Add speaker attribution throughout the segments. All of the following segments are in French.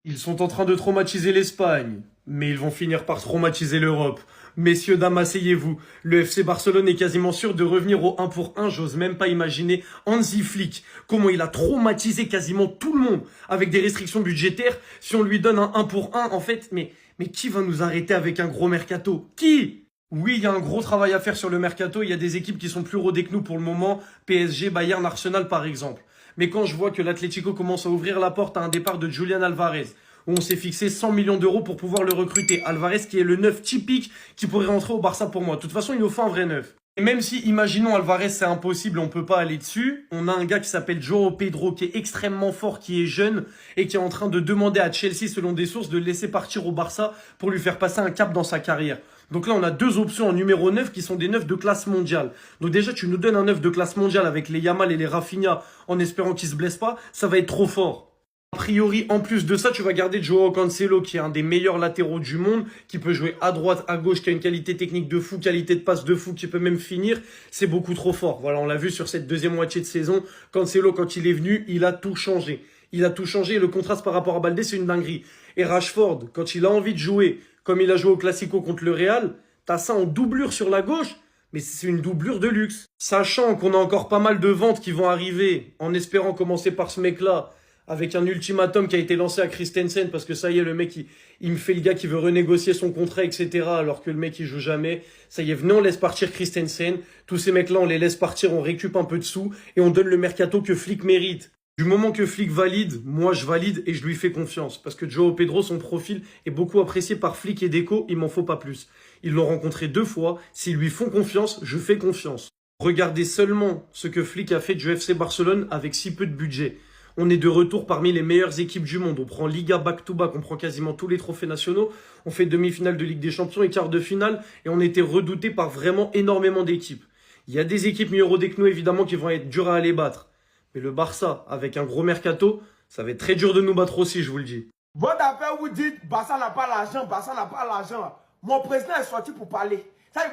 Speaker 1: Ils sont en train de traumatiser l'Espagne, mais ils vont finir par traumatiser l'Europe. Messieurs, dames, asseyez-vous. Le FC Barcelone est quasiment sûr de revenir au 1 pour 1. J'ose même pas imaginer Hansi Flick, comment il a traumatisé quasiment tout le monde avec des restrictions budgétaires. Si on lui donne un 1 pour 1, en fait, mais qui va nous arrêter avec un gros mercato? Qui? Oui, il y a un gros travail à faire sur le mercato. Il y a des équipes qui sont plus rodées que nous pour le moment. PSG, Bayern, Arsenal par exemple. Mais quand je vois que l'Atlético commence à ouvrir la porte à un départ de Julian Alvarez, où on s'est fixé 100 millions d'euros pour pouvoir le recruter. Alvarez qui est le neuf typique qui pourrait rentrer au Barça pour moi. De toute façon, il nous faut un vrai neuf. Et même si, imaginons Alvarez, c'est impossible, on peut pas aller dessus, on a un gars qui s'appelle João Pedro, qui est extrêmement fort, qui est jeune, et qui est en train de demander à Chelsea, selon des sources, de le laisser partir au Barça pour lui faire passer un cap dans sa carrière. Donc là, on a deux options en numéro 9 qui sont des neufs de classe mondiale. Donc déjà, tu nous donnes un neuf de classe mondiale avec les Yamal et les Rafinha en espérant qu'ils se blessent pas, ça va être trop fort. A priori, en plus de ça, tu vas garder Joao Cancelo, qui est un des meilleurs latéraux du monde, qui peut jouer à droite, à gauche, qui a une qualité technique de fou, qualité de passe de fou, qui peut même finir. C'est beaucoup trop fort. Voilà, on l'a vu sur cette deuxième moitié de saison. Cancelo, quand il est venu, il a tout changé. Il a tout changé et le contraste par rapport à Baldé, c'est une dinguerie. Et Rashford, quand il a envie de jouer, comme il a joué au Classico contre le Real, t'as ça en doublure sur la gauche. Mais c'est une doublure de luxe. Sachant qu'on a encore pas mal de ventes qui vont arriver, en espérant commencer par ce mec-là, avec un ultimatum qui a été lancé à Christensen, parce que ça y est, le mec, il me fait le gars qui veut renégocier son contrat, etc., alors que le mec, il joue jamais. Ça y est, venez, on laisse partir Christensen. Tous ces mecs-là, on les laisse partir, on récup un peu de sous, et on donne le mercato que Flick mérite. Du moment que Flick valide, moi je valide et je lui fais confiance. Parce que Joao Pedro, son profil est beaucoup apprécié par Flick et Deco, il m'en faut pas plus. Ils l'ont rencontré 2 fois, s'ils lui font confiance, je fais confiance. Regardez seulement ce que Flick a fait du FC Barcelone avec si peu de budget. On est de retour parmi les meilleures équipes du monde. On prend Liga back-to-back, on prend quasiment tous les trophées nationaux. On fait demi-finale de Ligue des Champions et quart de finale. Et on était redouté par vraiment énormément d'équipes. Il y a des équipes mieux rodées que nous, évidemment, qui vont être dures à aller battre. Mais le Barça, avec un gros mercato, ça va être très dur de nous battre aussi, je vous le dis.
Speaker 2: Votre affaire, vous dites, Barça n'a pas l'argent, Barça n'a pas l'argent. Mon président est sorti pour parler.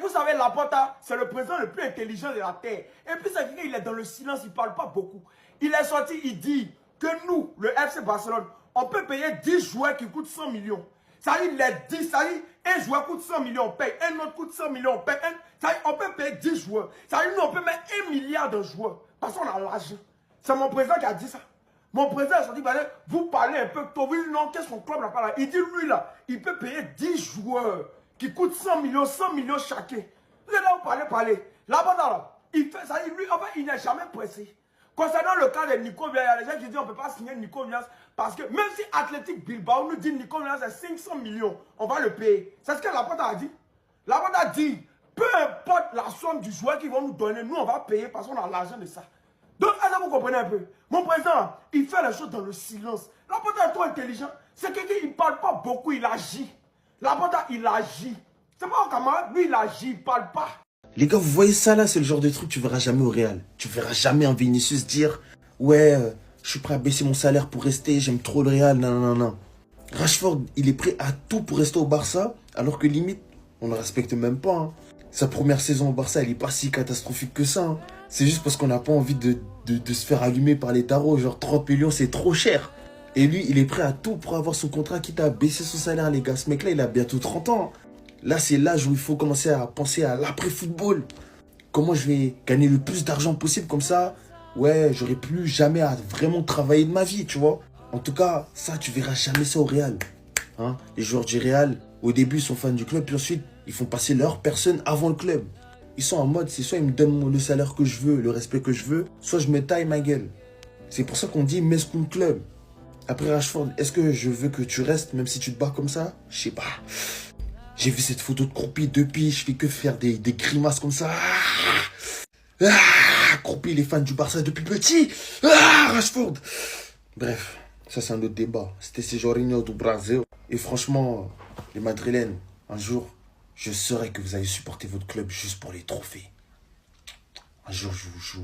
Speaker 2: Vous savez, Laporta, c'est le président le plus intelligent de la Terre. Et puis, c'est qu'il est dans le silence, il ne parle pas beaucoup. Il est sorti, il dit que nous, le FC Barcelone, on peut payer 10 joueurs qui coûtent 100 millions. Ça dit, les 10, ça dit, un joueur coûte 100 millions, on paye. Un autre coûte 100 millions, on paye. Ça dit, on peut payer 10 joueurs. Ça dit, nous, on peut mettre 1 milliard de joueurs. Parce qu'on a l'argent. C'est mon président qui a dit ça. Mon président a dit, vous parlez un peu tôt. Oui, non, qu'est-ce qu'on club n'a pas là? Il dit, lui, là, il peut payer 10 joueurs qui coûtent 100 millions chacun. Vous êtes là, vous parlez. Là-bas, là, il fait ça. Lui, en fait, il n'est jamais pressé. Concernant le cas de Nico Williams, il y a des gens qui disent, on ne peut pas signer Nico Williams parce que même si Athletic Bilbao nous dit Nico Williams c'est 500 millions, on va le payer. C'est ce que Laporte a dit. Laporte a dit, peu importe la somme du joueur qu'ils vont nous donner, nous, on va payer parce qu'on a l'argent de ça. Donc, est-ce que vous comprenez un peu? Mon président, il fait les choses dans le silence. Laporte est trop intelligent. C'est quelqu'un qui ne parle pas beaucoup, il agit. Laporte, il agit. C'est pas un camarade, lui, il agit, il ne parle pas.
Speaker 3: Les gars, vous voyez ça là, c'est le genre de truc que tu verras jamais au Real. Tu verras jamais un Vinicius dire « Ouais, je suis prêt à baisser mon salaire pour rester, j'aime trop le Real, non, non, non. » Rashford, il est prêt à tout pour rester au Barça, alors que limite, on ne le respecte même pas. Hein. Sa première saison au Barça, elle est pas si catastrophique que ça. Hein. C'est juste parce qu'on n'a pas envie de se faire allumer par les tarots. Genre 30 millions, c'est trop cher. Et lui, il est prêt à tout pour avoir son contrat, quitte à baisser son salaire, les gars. Ce mec-là, il a bientôt 30 ans. Là, c'est l'âge où il faut commencer à penser à l'après-football. Comment je vais gagner le plus d'argent possible comme ça? Ouais, j'aurai plus jamais à vraiment travailler de ma vie, tu vois. En tout cas, ça, tu verras jamais ça au Real. Hein? Les joueurs du Real, au début, ils sont fans du club, puis ensuite, ils font passer leur personne avant le club. Ils sont en mode, c'est soit ils me donnent le salaire que je veux, le respect que je veux, soit je me taille ma gueule. C'est pour ça qu'on dit Mescoun Club. Après Rashford, est-ce que je veux que tu restes même si tu te bats comme ça? Je sais pas. J'ai vu cette photo de croupi depuis, je fais que faire des grimaces comme ça. Croupi, les fans du Barça depuis petit. Rashford. Bref, ça c'est un autre débat. C'était ces Jorginho du Brasil. Et franchement, les Madrilènes, un jour, je saurais que vous allez supporter votre club juste pour les trophées. Un jour, je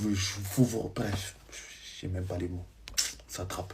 Speaker 3: vous... Bref, j'ai même pas les mots. Ça attrape.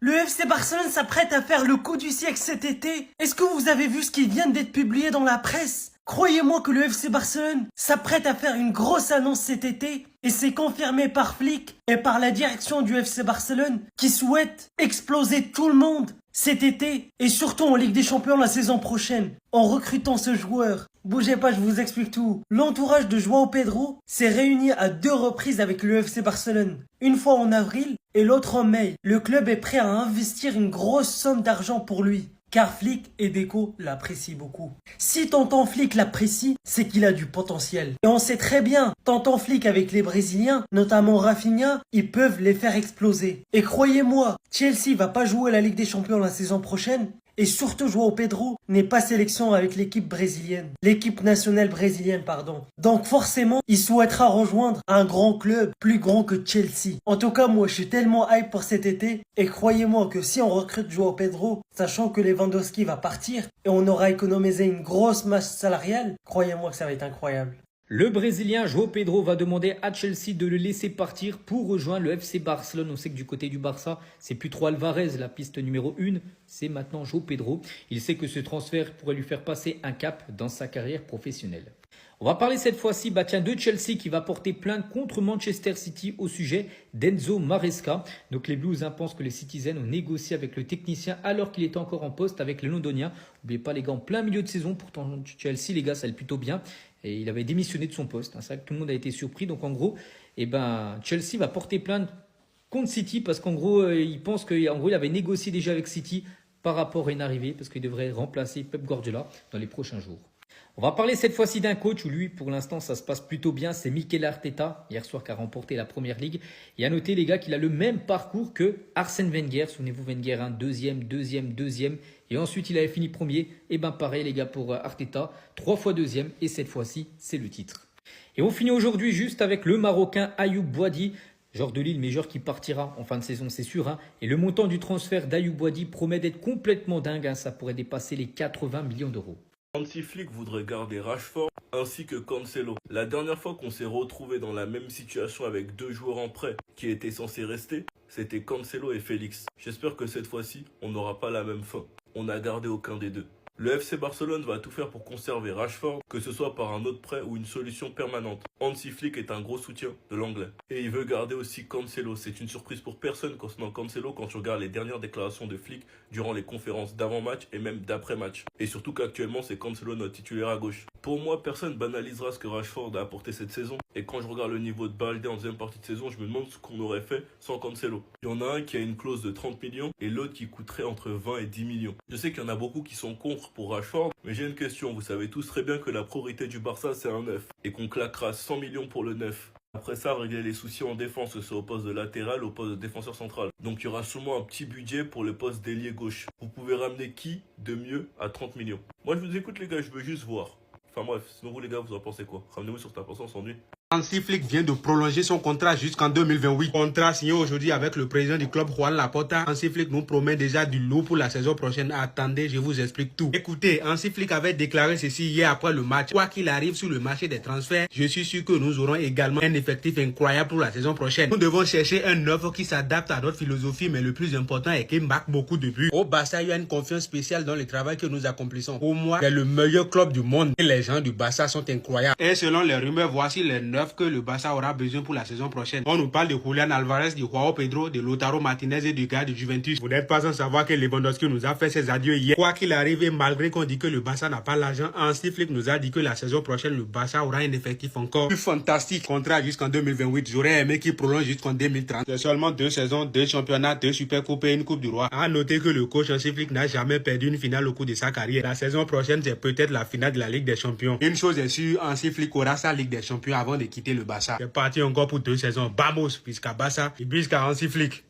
Speaker 4: Le FC Barcelone s'apprête à faire le coup du siècle cet été. Est-ce que vous avez vu ce qui vient d'être publié dans la presse? Croyez-moi que le FC Barcelone s'apprête à faire une grosse annonce cet été Et c'est confirmé par Flick et par la direction du FC Barcelone qui souhaite exploser tout le monde cet été et surtout en Ligue des Champions la saison prochaine en recrutant ce joueur. Bougez pas, je vous explique tout. L'entourage de João Pedro s'est réuni à 2 reprises avec le FC Barcelone. Une fois en avril et l'autre en mai. Le club est prêt à investir une grosse somme d'argent pour lui. Car Flick et Deco l'apprécient beaucoup. Si tonton Flick l'apprécie, c'est qu'il a du potentiel. Et on sait très bien, tonton Flick avec les Brésiliens, notamment Rafinha, ils peuvent les faire exploser. Et croyez-moi, Chelsea va pas jouer la Ligue des Champions la saison prochaine. Et surtout, João Pedro n'est pas sélection avec l'équipe brésilienne. L'équipe nationale brésilienne, pardon. Donc forcément, il souhaitera rejoindre un grand club, plus grand que Chelsea. En tout cas, moi, je suis tellement hype pour cet été. Et croyez-moi que si on recrute João Pedro, sachant que Lewandowski va partir, et on aura économisé une grosse masse salariale, croyez-moi que ça va être incroyable.
Speaker 5: Le Brésilien João Pedro va demander à Chelsea de le laisser partir pour rejoindre le FC Barcelone. On sait que du côté du Barça, c'est plus trop Alvarez, la piste numéro 1, c'est maintenant João Pedro. Il sait que ce transfert pourrait lui faire passer un cap dans sa carrière professionnelle. On va parler cette fois-ci de Chelsea qui va porter plainte contre Manchester City au sujet d'Enzo Maresca. Donc les Blues pensent que les Citizens ont négocié avec le technicien alors qu'il était encore en poste avec les Londoniens. N'oubliez pas les gars, en plein milieu de saison, pourtant Chelsea les gars ça allait plutôt bien. Et il avait démissionné de son poste. C'est vrai que tout le monde a été surpris. Donc en gros, Chelsea va porter plainte contre City parce qu'en gros, il pense qu'il avait négocié déjà avec City par rapport à une arrivée parce qu'il devrait remplacer Pep Guardiola dans les prochains jours. On va parler cette fois-ci d'un coach où lui, pour l'instant, ça se passe plutôt bien. C'est Mikel Arteta, hier soir, qui a remporté la Première Ligue. Et à noter, les gars, qu'il a le même parcours que Arsène Wenger. Souvenez-vous, Wenger, deuxième. Et ensuite, il avait fini premier. Et pareil, les gars, pour Arteta, 3 fois deuxième. Et cette fois-ci, c'est le titre. Et on finit aujourd'hui juste avec le Marocain Ayoub Boadi. Joueur de Lille, mais joueur qui partira en fin de saison, c'est sûr. Et le montant du transfert d'Ayoub Boadi promet d'être complètement dingue. Ça pourrait dépasser les 80 millions d'euros.
Speaker 6: Hansi Flick voudrait garder Rashford ainsi que Cancelo. La dernière fois qu'on s'est retrouvé dans la même situation avec 2 joueurs en prêt qui étaient censés rester, c'était Cancelo et Félix. J'espère que cette fois-ci, on n'aura pas la même fin. On n'a gardé aucun des deux. Le FC Barcelone va tout faire pour conserver Rashford, que ce soit par un autre prêt ou une solution permanente. Hansi Flick est un gros soutien de l'anglais. Et il veut garder aussi Cancelo. C'est une surprise pour personne concernant Cancelo quand tu regardes les dernières déclarations de Flick durant les conférences d'avant-match et même d'après-match. Et surtout qu'actuellement, c'est Cancelo notre titulaire à gauche. Pour moi, personne banalisera ce que Rashford a apporté cette saison. Et quand je regarde le niveau de Baldé en deuxième partie de saison, je me demande ce qu'on aurait fait sans Cancelo. Il y en a un qui a une clause de 30 millions et l'autre qui coûterait entre 20 et 10 millions. Je sais qu'il y en a beaucoup qui sont contre pour Rashford, mais j'ai une question. Vous savez tous très bien que la priorité du Barça, c'est un 9 et qu'on claquera 100 millions pour le 9. Après ça, régler les soucis en défense, que ce soit au poste de latéral ou au poste de défenseur central. Donc il y aura sûrement un petit budget pour le poste d'ailier gauche. Vous pouvez ramener qui de mieux à 30 millions? Moi je vous écoute les gars, je veux juste voir. Enfin bref, sinon vous les gars, vous en pensez quoi? Ramenez-vous sur ta personne sans nuit.
Speaker 7: Hansi Flick vient de prolonger son contrat jusqu'en 2028. Contrat signé aujourd'hui avec le président du club Juan Laporta. Hansi Flick nous promet déjà du lourd pour la saison prochaine. Attendez, je vous explique tout. Écoutez, Hansi Flick avait déclaré ceci hier après le match. Quoi qu'il arrive sur le marché des transferts, je suis sûr que nous aurons également un effectif incroyable pour la saison prochaine. Nous devons chercher un offre qui s'adapte à notre philosophie, mais le plus important est qu'il marque beaucoup de buts. Au Barça, il y a une confiance spéciale dans le travail que nous accomplissons. Pour moi, c'est le meilleur club du monde. Et les gens du Barça sont incroyables. Et selon les rumeurs, voici les 9 que le Barça aura besoin pour la saison prochaine. On nous parle de Julián Alvarez, de João Pedro, de Lautaro Martinez et du gars de Juventus. Vous n'êtes pas sans savoir que Lewandowski nous a fait ses adieux hier. Quoi qu'il arrive, et malgré qu'on dit que le Barça n'a pas l'argent, Hansi Flick nous a dit que la saison prochaine, le Barça aura un effectif encore plus fantastique. Contrat jusqu'en 2028. J'aurais aimé qu'il prolonge jusqu'en 2030. C'est seulement 2 saisons, 2 championnats, 2 supercoupes et une coupe du roi. À noter que le coach Hansi Flick n'a jamais perdu une finale au cours de sa carrière. La saison prochaine, c'est peut-être la finale de la Ligue des Champions. Une chose est sûre, Hansi Flick aura sa Ligue des Champions avant de quitter le Barça. C'est parti encore pour 2 saisons. Vamos, jusqu'à Barça et jusqu'à Hansi Flick.